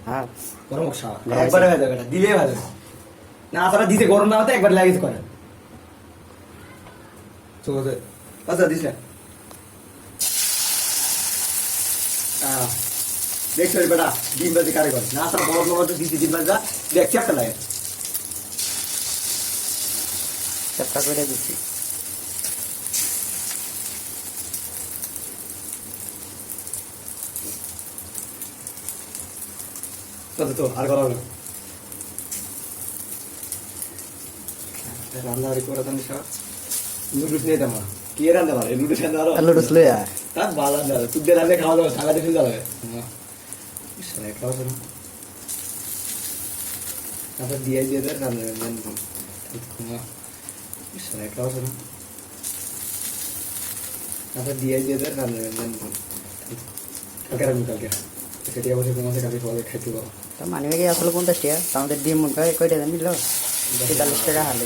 হ্যাঁ গরম মশলা একবারে হয়ে যাবে, এটা দিলেই ভালো না। আপনারা দিতে গরম না হতে একবার লাগিয়ে করেন। আচ্ছা দিস না দেখছো বেটা ডিম বাজি কারে করে না। আপনার বড় বড় দিতে ডিম বাজা দেখছি একটা লাগে চেষ্টা করে দিচ্ছি। তো আর করা হলো রান্না বাড়ি করে তো সব নুডলস নিয়ে যাবো কি রান্না পারে নুডলস রান্না আরো লুডুস লইয়া তার ভালো রান্না তুই দিয়ে রান্না খাওয়া দাওয়া সারা দিন যাবে খাওয়া শোনো তারপর দিয়ে দিয়ে দেয় রান্না খাওয়া শোনো তারপর দিয়ে দিয়ে দেয় রান্না কালকে রান্না কালকে সেটি অবশ্যই তোমাকে কালকে খাওয়া খাইতে পারো। তো মানিবে কি আসলে 50 টাকা আমাদের ডিম কয়টা জানি নিল 43 টাকা হালে।